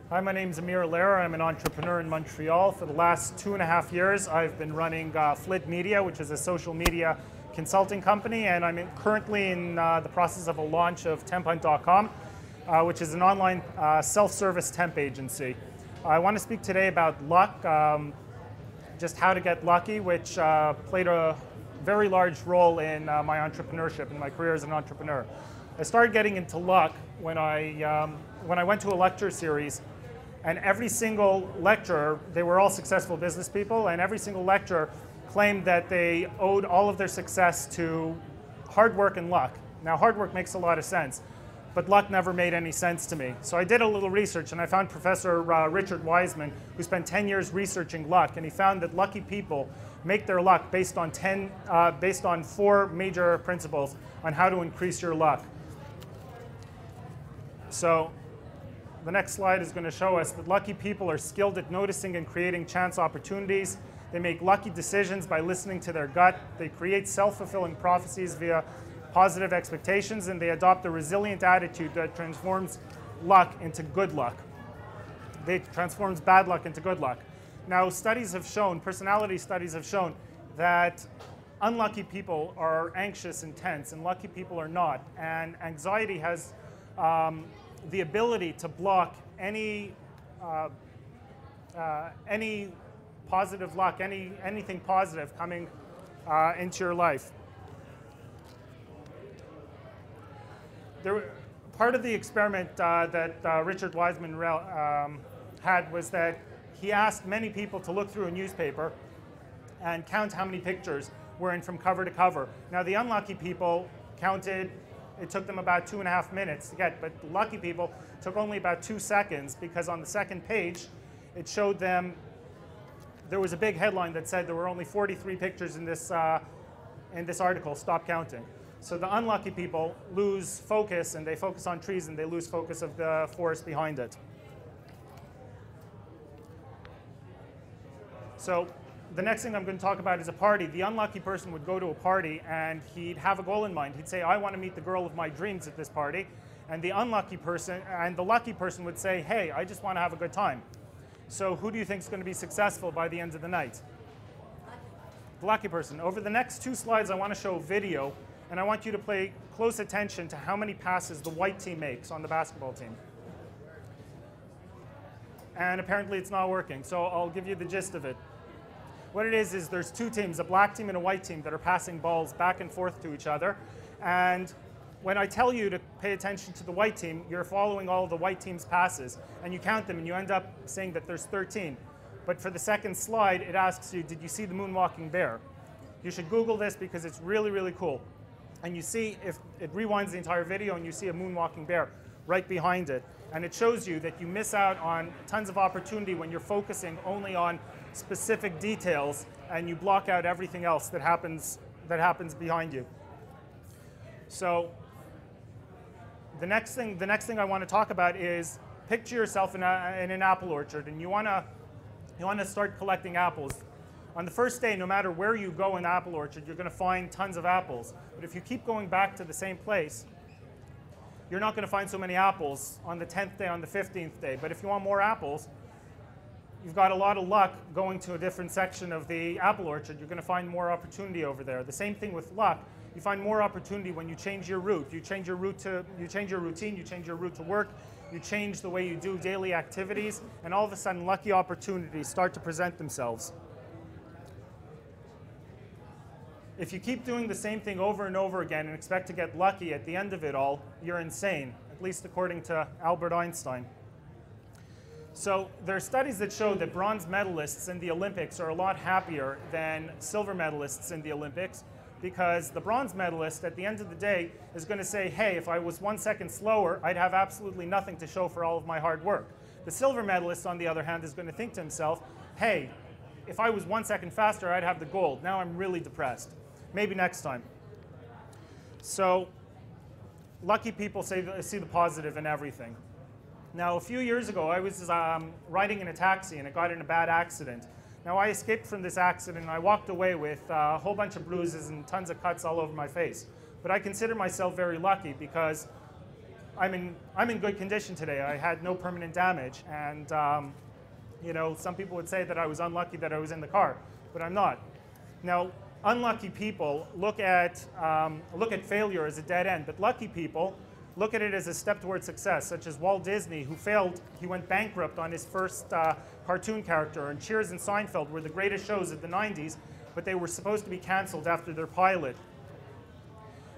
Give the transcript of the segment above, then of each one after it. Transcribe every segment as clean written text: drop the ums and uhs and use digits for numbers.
Hi, my name is Amir Lara. I'm an entrepreneur in Montreal. For the last 2.5 years, I've been running Flit Media, which is a social media consulting company, and I'm currently in the process of a launch of temphunt.com, which is an online self-service temp agency. I want to speak today about luck, just how to get lucky, which played a very large role in my entrepreneurship and my career as an entrepreneur. I started getting into luck when I went to a lecture series, and every single lecturer, they were all successful business people, and every single lecturer claimed that they owed all of their success to hard work and luck. Now, hard work makes a lot of sense, but luck never made any sense to me. So I did a little research, and I found Professor Richard Wiseman, who spent 10 years researching luck, and he found that lucky people make their luck based on 4 major principles on how to increase your luck. So the next slide is going to show us that lucky people are skilled at noticing and creating chance opportunities. They make lucky decisions by listening to their gut. They create self-fulfilling prophecies via positive expectations, and they adopt a resilient attitude that transforms luck into good luck. They transforms bad luck into good luck. Now, studies have shown, personality studies have shown, that unlucky people are anxious and tense, and lucky people are not. And anxiety has the ability to block any positive luck, anything positive coming into your life. Part of the experiment that Richard Wiseman had was that he asked many people to look through a newspaper and count how many pictures were in from cover to cover. Now, the unlucky people counted. It took them about 2.5 minutes to get, but the lucky people took only about 2 seconds, because on the second page, it showed them, there was a big headline that said there were only 43 pictures in this article, stop counting. So the unlucky people lose focus, and they focus on trees, and they lose focus of the forest behind it. So the next thing I'm going to talk about is a party. The unlucky person would go to a party, and he'd have a goal in mind. He'd say, I want to meet the girl of my dreams at this party. And the unlucky person, and the lucky person would say, hey, I just want to have a good time. So who do you think is going to be successful by the end of the night? The lucky person. Over the next 2 slides, I want to show a video, and I want you to pay close attention to how many passes the white team makes on the basketball team. And apparently it's not working, so I'll give you the gist of it. What it is there's 2 teams, a black team and a white team, that are passing balls back and forth to each other. And when I tell you to pay attention to the white team, you're following all of the white team's passes, and you count them, and you end up saying that there's 13. But for the second slide, it asks you, did you see the moonwalking bear? You should Google this, because it's really, really cool. And you see, if it rewinds the entire video, and you see a moonwalking bear right behind it. And it shows you that you miss out on tons of opportunity when you're focusing only on specific details, and you block out everything else that happens behind you. So the next thing I want to talk about is, picture yourself in an apple orchard, and you want to start collecting apples. On the first day, no matter where you go in the apple orchard, you're going to find tons of apples. But if you keep going back to the same place, you're not going to find so many apples on the 10th day, on the 15th day. But if you want more apples, you've got a lot of luck going to a different section of the apple orchard. You're going to find more opportunity over there. The same thing with luck. You find more opportunity when you change your route. You change your routine, you change your route to work, you change the way you do daily activities, and all of a sudden lucky opportunities start to present themselves. If you keep doing the same thing over and over again and expect to get lucky at the end of it all, you're insane, at least according to Albert Einstein. So there are studies that show that bronze medalists in the Olympics are a lot happier than silver medalists in the Olympics, because the bronze medalist at the end of the day is going to say, hey, if I was 1 second slower, I'd have absolutely nothing to show for all of my hard work. The silver medalist, on the other hand, is going to think to himself, hey, if I was 1 second faster, I'd have the gold. Now I'm really depressed. Maybe next time. So lucky people see the positive in everything. Now, a few years ago, I was riding in a taxi, and I got in a bad accident. Now, I escaped from this accident, and I walked away with a whole bunch of bruises and tons of cuts all over my face. But I consider myself very lucky, because I'm in good condition today. I had no permanent damage, and you know, some people would say that I was unlucky that I was in the car, but I'm not. Now, unlucky people look at failure as a dead end, but lucky people look at it as a step towards success, such as Walt Disney, who failed. He went bankrupt on his first cartoon character, and Cheers and Seinfeld were the greatest shows of the 90s, but they were supposed to be canceled after their pilot.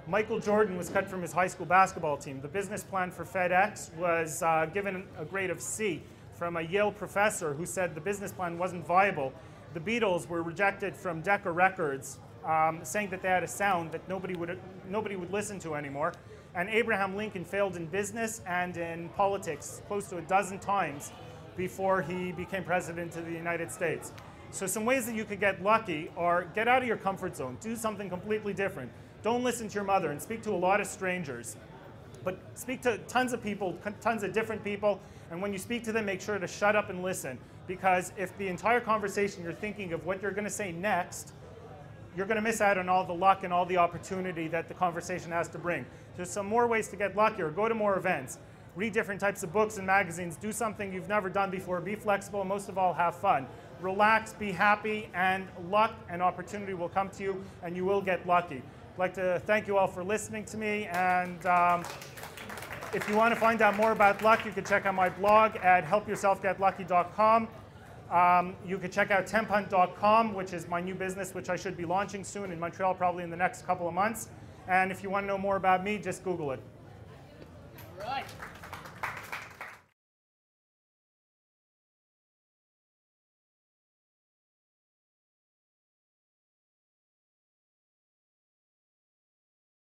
Michael Jordan was cut from his high school basketball team. The business plan for FedEx was given a grade of C from a Yale professor who said the business plan wasn't viable. The Beatles were rejected from Decca Records, saying that they had a sound that nobody would listen to anymore. And Abraham Lincoln failed in business and in politics close to a dozen times before he became president of the United States. So some ways that you could get lucky are get out of your comfort zone, do something completely different. Don't listen to your mother and speak to a lot of strangers. But speak to tons of people, tons of different people, and when you speak to them, make sure to shut up and listen. Because if the entire conversation you're thinking of what you're going to say next, you're going to miss out on all the luck and all the opportunity that the conversation has to bring. There's some more ways to get luckier. Go to more events. Read different types of books and magazines. Do something you've never done before. Be flexible, and most of all, have fun. Relax, be happy, and luck and opportunity will come to you, and you will get lucky. I'd like to thank you all for listening to me, and if you want to find out more about luck, you can check out my blog at helpyourselfgetlucky.com. You can check out temphunt.com, which is my new business, which I should be launching soon in Montreal, probably in the next couple of months. And if you want to know more about me, just Google it. All right.